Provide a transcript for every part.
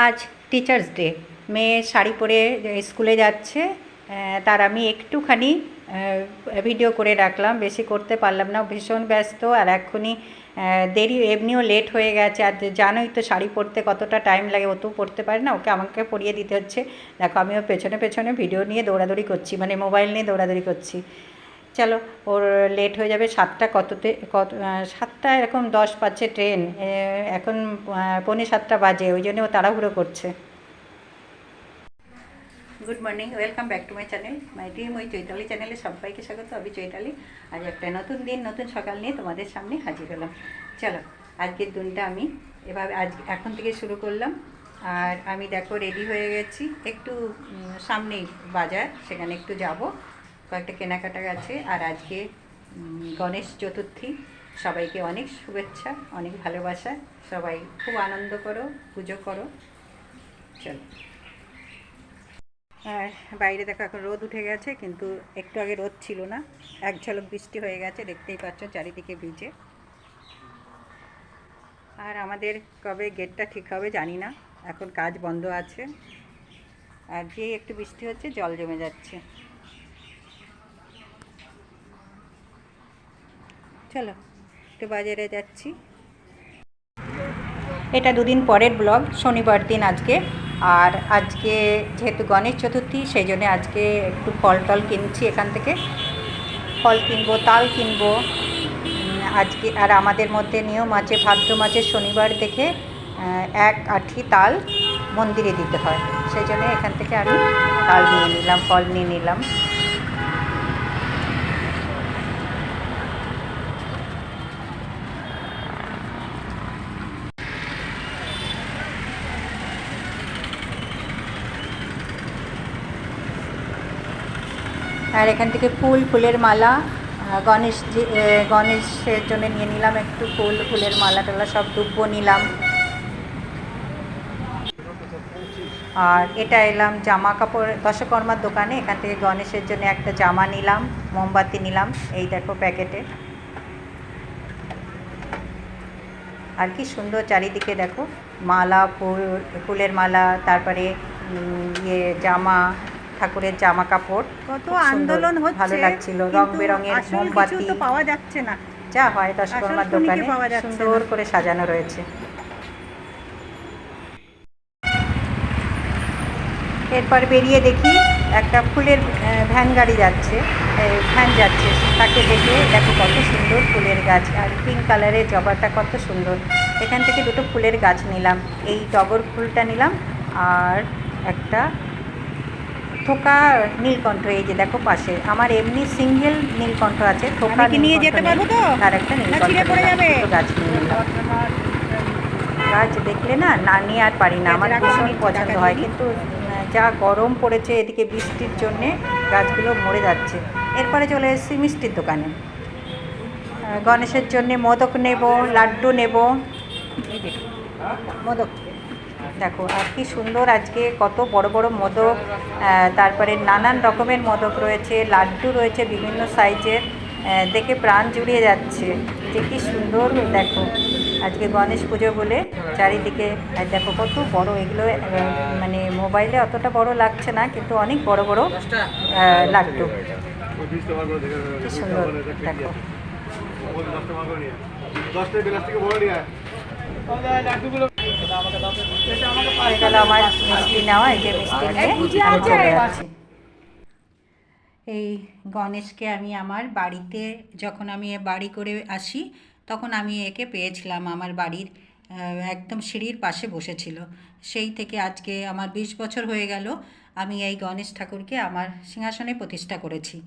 আজ teachers day, মেয়ে শাড়ি পরে স্কুলে যাচ্ছে, তার আমি একটুখানি ভিডিও করে রাখলাম, বেশি করতে পারলাম না, ভীষণ ব্যস্ত। আর এক্ষুনি দেরি, এমনিও লেট হয়ে গেছে। আর জানোই তো শাড়ি পরতে কতটা টাইম লাগে, ও তো পরতে পারে না, ওকে আমাকে পরিয়ে দিতে হচ্ছে। দেখো আমিও পেছনে পেছনে ভিডিও নিয়ে দৌড়াদৌড়ি করছি, মানে মোবাইল নিয়ে দৌড়াদৌড়ি করছি। চলো, ওর লেট হয়ে যাবে, 7টা কত 7টা এরকম 10 পাচ্ছে ট্রেন, এখন 6:45 বাজে, ওই জন্য ও তাড়াহুড়ো করছে। Good morning, welcome back to my channel, my dream ওই চৈতালি চ্যানেলে সবাইকে স্বাগত। আমি চৈতালি, আজ একটা নতুন দিন নতুন সকাল নিয়ে তোমাদের সামনে হাজির হলাম। চলো, আজকের দিনটা আমি এভাবে এখন থেকে শুরু করলাম। আর আমি দেখো রেডি হয়ে গেছি, একটু সামনেই বাজার, সেখানে একটু যাব, কয়েকটা কেনাকাটা আছে। আর আজকে গণেশ চতুর্থী, সবাইকে অনেক শুভেচ্ছা, অনেক ভালোবাসা, সবাই খুব আনন্দ করো, পুজো করো। চলো। আর বাইরে দেখো এখন রোদ উঠে গেছে, কিন্তু একটু আগে রোদ ছিল না, এক ঝলক বৃষ্টি হয়ে গেছে, দেখতেই পাচ্ছ চারিদিকে ভিজে। আর আমাদের কবে গেটটা ঠিক হবে জানি না, এখন কাজ বন্ধ আছে। আর যেই একটু বৃষ্টি হচ্ছে জল জমে যাচ্ছে। চলো, একটু বাজারে যাচ্ছি। এটা দুদিন পরের ব্লগ, শনিবার দিন আজকে। আর আজকে যেহেতু গণেশ চতুর্থী, সেই জন্য আজকে একটু ফল টল কিনছি এখান থেকে, ফল কিনবো, তাল কিনবো আজকে। আর আমাদের মধ্যে নিয়ম আছে, ভাদ্র মাসের শনিবার দেখে 1 আঁটি তাল মন্দিরে দিতে হয়, সেই জন্য এখান থেকে আমি তাল নিয়ে নিলাম, ফল নিয়ে নিলাম। আর এখান থেকে ফুলের মালা, গণেশের জন্য নিয়ে নিলাম একটু ফুলের মালা টালা সব, দুব্বো নিলাম। আর এটা এলাম জামা কাপড় দশকর্মার দোকানে, এখান থেকে গণেশের জন্য একটা জামা নিলাম, মোমবাতি নিলাম, এই দেখো প্যাকেটে। আর কি সুন্দর চারিদিকে দেখো, মালা, ফুলের মালা, তারপরে জামা, ঠাকুরের জামা কাপড়, কত আন্দোলন হচ্ছে, ভালো লাগছিল, রং বেরঙের মোমবাতি তো পাওয়া যাচ্ছে না, যা হয় দশকর্মার দোকানে সুন্দর করে সাজানো রয়েছে। এরপর বেরিয়ে দেখি একটা ফুলের ভ্যান গাড়ি যাচ্ছে, ভ্যান যাচ্ছে, তাকে দেখে দেখো কত সুন্দর ফুলের গাছ, আর পিঙ্ক কালারের জবাটা কত সুন্দর। এখান থেকে দুটো ফুলের গাছ নিলাম, এই টগর ফুলটা নিলাম, আর একটা থোকা নীলকণ্ঠ, এই যে দেখো পাশে আমার এমনি সিঙ্গেল নীলকণ্ঠ আছে, থোকা নিয়ে যেতে পারবো তো, আর একটা নীলকণ্ঠ গাছ নিয়ে নিলাম। গাছ দেখলে না না নিয়ে আর পারি না, আমার ভীষণই পছন্দ হয়, কিন্তু যা গরম পড়েছে এদিকে বৃষ্টির জন্যে গাছগুলো মরে যাচ্ছে। এরপরে চলে এসেছি মিষ্টির দোকানে, গণেশের জন্যে মোদক নেব, লাড্ডু নেব, মোদক দেখো, আর কি সুন্দর আজকে কত বড় বড় মোদক, তারপরে নানান রকমের মোদক রয়েছে, লাড্ডু রয়েছে বিভিন্ন সাইজের, দেখে প্রাণ জুড়িয়ে যাচ্ছে যে কি সুন্দর। দেখো আজকে গণেশ পুজো বলে চারিদিকে, দেখো কত বড় এগুলো, মানে মোবাইলে অতটা বড় লাগছে না, কিন্তু অনেক বড় বড় লাড্ডু, কি সুন্দর দেখো। আমার মিষ্টি নেওয়া, এই যে মিষ্টি নিয়ে আমি চলে যাচ্ছি। এই গণেশকে আমি আমার বাড়িতে, যখন আমি বাড়ি করে আসি, তখন আমি একে পেয়েছিলাম আমার বাড়ির একদম সিঁড়ির পাশে বসেছিল। সেই থেকে আজকে আমার 20 বছর হয়ে গেল আমি এই গণেশ ঠাকুরকে আমার সিংহাসনে প্রতিষ্ঠা করেছি।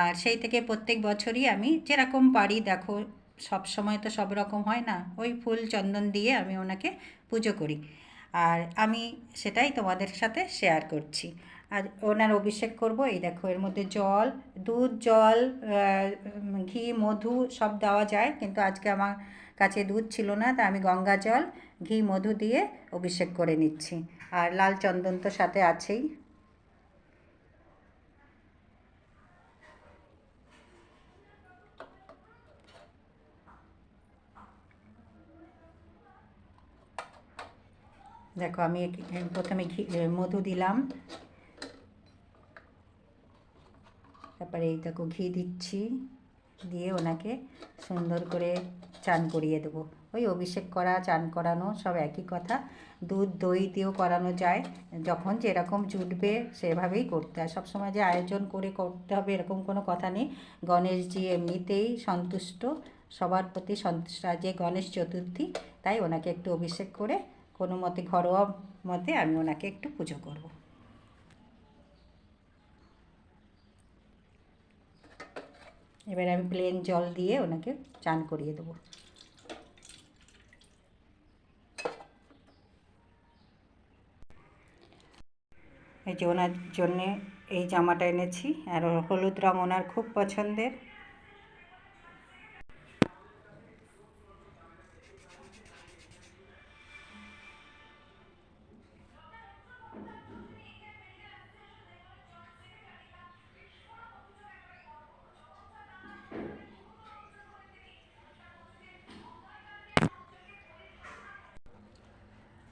আর সেই থেকে প্রত্যেক বছরই আমি যেরকম পারি, দেখো সব সময় তো সব রকম হয় না, ওই ফুল চন্দন দিয়ে আমি ওনাকে পুজো করি। আর আমি সেটাই তোমাদের সাথে শেয়ার করছি। আর ওনার অভিষেক করব, এই দেখো এর মধ্যে জল, দুধ, জল, ঘি, মধু সব দেওয়া যায়, কিন্তু আজকে আমার কাছে দুধ ছিল না, তা আমি গঙ্গা জল, ঘি, মধু দিয়ে অভিষেক করে নিচ্ছি। আর লাল চন্দন তো সাথে আছেই। দেখো আমি প্রথমে মধু দিলাম, তারপরে এই দেখো ঘি দিচ্ছি, দিয়ে ওনাকে সুন্দর করে চান করিয়ে দেবো। ওই অভিষেক করা, চান করানো সব একই কথা। দুধ দই দিয়েও করানো যায়, যখন যেরকম জুটবে সেভাবেই করতে হয়। সবসময় যে আয়োজন করে করতে হবে এরকম কোনো কথা নেই। গণেশজি এমনিতেই সন্তুষ্ট, সবার প্রতি সন্তুষ্ট। আজ যে গণেশ চতুর্থী, তাই ওনাকে একটু অভিষেক করে কোনো মতে ঘরোয়া মতে আমি ওনাকে একটু পুজো করব। এবার আমি প্লেন জল দিয়ে ওনাকে চান করিয়ে দেবো। এই যে ওনার জন্যে এই জামাটা এনেছি, আর হলুদ রঙ ওনার খুব পছন্দের।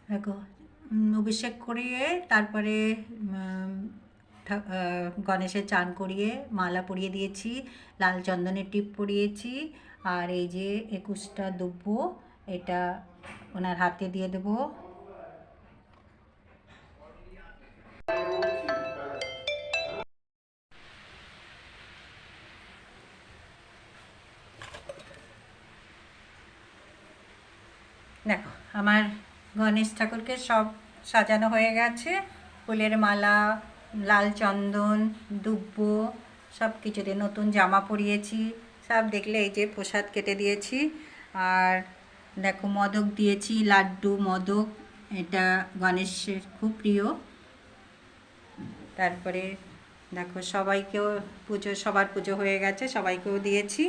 দেখো অভিষেক করিয়ে তারপরে গণেশের চান করিয়ে মালা পরিয়ে দিয়েছি, লাল চন্দনের টিপ পরিয়েছি, আর এই যে 21টা দুব্ব এটা ওনার হাতে দিয়ে দেবো। দেখো আমার গণেশ ঠাকুরকে সব সাজানো হয়ে গেছে, ফুলের মালা, লাল চন্দন, দুব্ব সব কিছু দিয়ে, নতুন জামা পরিয়েছি সব। দেখলে এই যে প্রসাদ কেটে দিয়েছি, আর দেখো মোদক দিয়েছি, লাড্ডু মোদক, এটা গণেশের খুব প্রিয়। তারপরে দেখো সবাইকেও পুজো, সবার পুজো হয়ে গেছে, সবাইকেও দিয়েছি।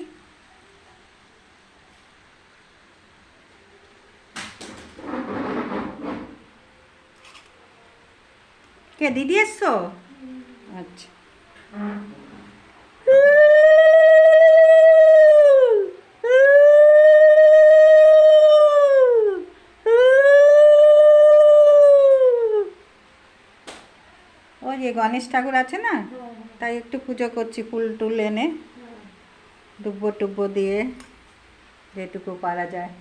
কে দিদি এসছো? আচ্ছা, ওই যে গণেশ ঠাকুর আছে না, তাই একটু পুজো করছি ফুল টুল এনে, দুব্ব টুব্ব দিয়ে যেটুকু পারা যায়।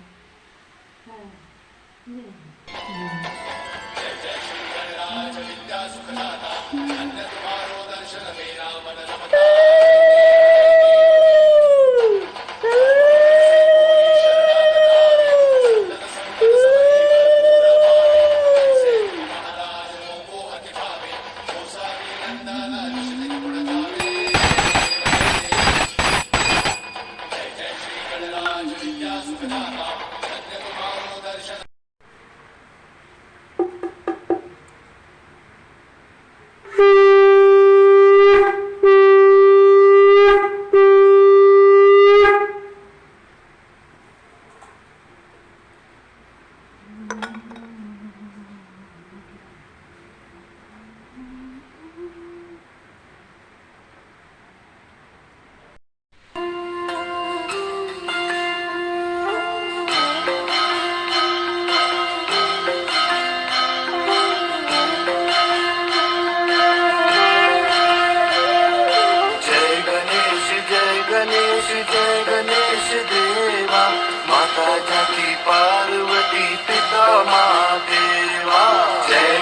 पार्वती पिता महादेवा। जय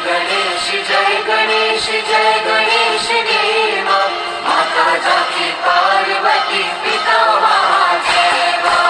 गणेश देवा, माता जाकी पार्वती पिता महादेवा।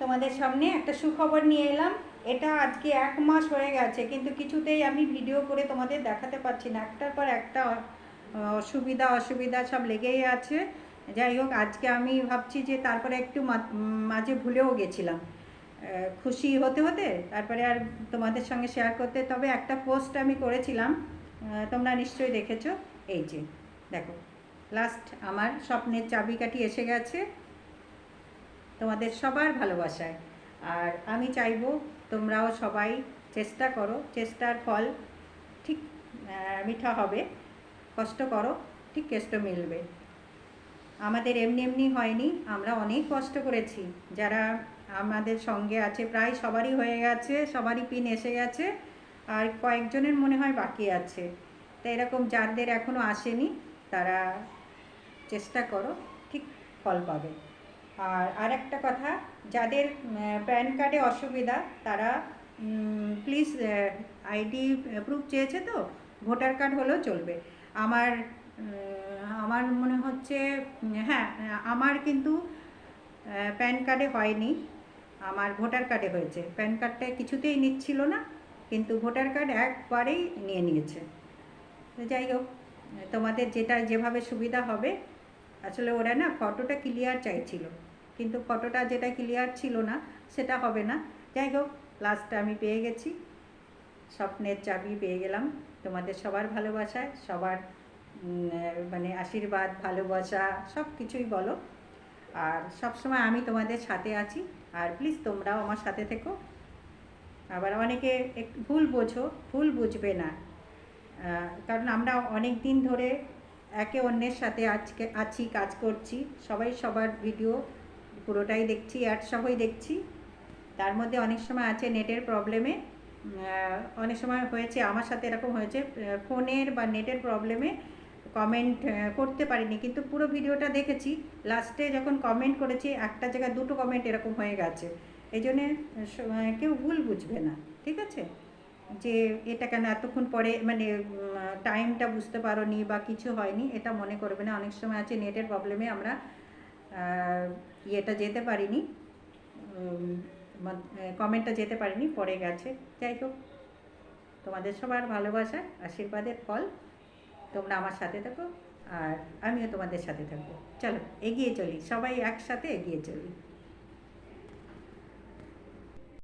তোমাদের সামনে একটা সুখবর নিয়ে এলাম। এটা আজকে 1 মাস হয়ে গেছে, কিন্তু কিছুতেই আমি ভিডিও করে তোমাদের দেখাতে পারছি না, একটার পর একটা অসুবিধা সব লেগেই আছে। যাই হোক, আজকে আমি ভাবছি যে তারপরে একটু মাঝে ভুলেও গেছিলাম, খুশি হতে হতে তারপরে আর তোমাদের সঙ্গে শেয়ার করতে, তবে একটা পোস্ট আমি করেছিলাম, তোমরা নিশ্চয়ই দেখেছো। এই যে দেখো, লাস্ট আমার স্বপ্নের চাবিকাঠি এসে গেছে তোমাদের সবার ভালোবাসায়। আর আমি চাইবো তোমরাও সবাই চেষ্টা করো, চেষ্টার ফল ঠিক মিঠা হবে, কষ্ট করো ঠিক কেষ্ট মিলবে। আমাদের এমনি এমনি হয়নি, আমরা অনেক কষ্ট করেছি। যারা আমাদের সঙ্গে আছে প্রায় সবারই হয়ে গেছে, সবারই পিন এসে গেছে, আর কয়েকজনের মনে হয় বাকি আছে। তো এরকম যাদের এখনও আসেনি তারা চেষ্টা করো, ঠিক ফল পাবে। আর একটা কথা, যাদের প্যান কার্ডে অসুবিধা তারা প্লিজ, আইডি প্রুফ চেয়েছে তো, ভোটার কার্ড হলেও চলবে। আমার আমার মনে হচ্ছে, হ্যাঁ আমার কিন্তু প্যান কার্ডে হয়নি, আমার ভোটার কার্ডে হয়েছে। প্যান কার্ডটা কিছুতেই নিচ্ছিল না, কিন্তু ভোটার কার্ড একবারেই নিয়ে নিয়েছে। তো যাই হোক, তোমাদের যেটা যেভাবে সুবিধা হবে। আসলে ওরা না ফটোটা ক্লিয়ার চাইছিল, কিন্তু ফটোটা যেটা ক্লিয়ার ছিল না সেটা হবে না। যাই হোক, লাস্টে আমি পেয়ে গেছি, স্বপ্নের চাবি পেয়ে গেলাম তোমাদের সবার ভালোবাসায়, সবার মানে আশীর্বাদ, ভালোবাসা সব কিছুই বলো। আর সবসময় আমি তোমাদের সাথে আছি, আর প্লিজ তোমরাও আমার সাথে থেকো। আবার অনেকে একটু ভুল বোঝো, ভুল বুঝবে না, কারণ আমরা অনেক দিন ধরে একে অন্যের সাথে আজকে আছি, কাজ করছি, সবাই সবার ভিডিও পুরোটাই দেখছি, অ্যাড সবই দেখছি। তার মধ্যে অনেক সময় আছে নেটের প্রবলেমে, অনেক সময় হয়েছে আমার সাথে এরকম হয়েছে, ফোনের বা নেটের প্রবলেমে কমেন্ট করতে পারিনি, কিন্তু পুরো ভিডিওটা দেখেছি। লাস্টে যখন কমেন্ট করেছি একটা জায়গায় দুটো কমেন্ট এরকম হয়ে গেছে। এই জন্যে কেউ ভুল বুঝবে না, ঠিক আছে? যে এটা কেন এতক্ষণ পরে, মানে টাইমটা বুঝতে পারোনি বা কিছু হয়নি, এটা মনে করবে না। অনেক সময় আছে নেটের প্রবলেমে আমরা ইয়েটা যেতে পারিনি, কমেন্টটা যেতে পারিনি, পড়ে গেছে। যাই হোক, তোমাদের সবার ভালোবাসা, আশীর্বাদের ফল। তোমরা আমার সাথে থাকো, আর আমিও তোমাদের সাথে থাকবো। চলো এগিয়ে চলি, সবাই একসাথে এগিয়ে চলি।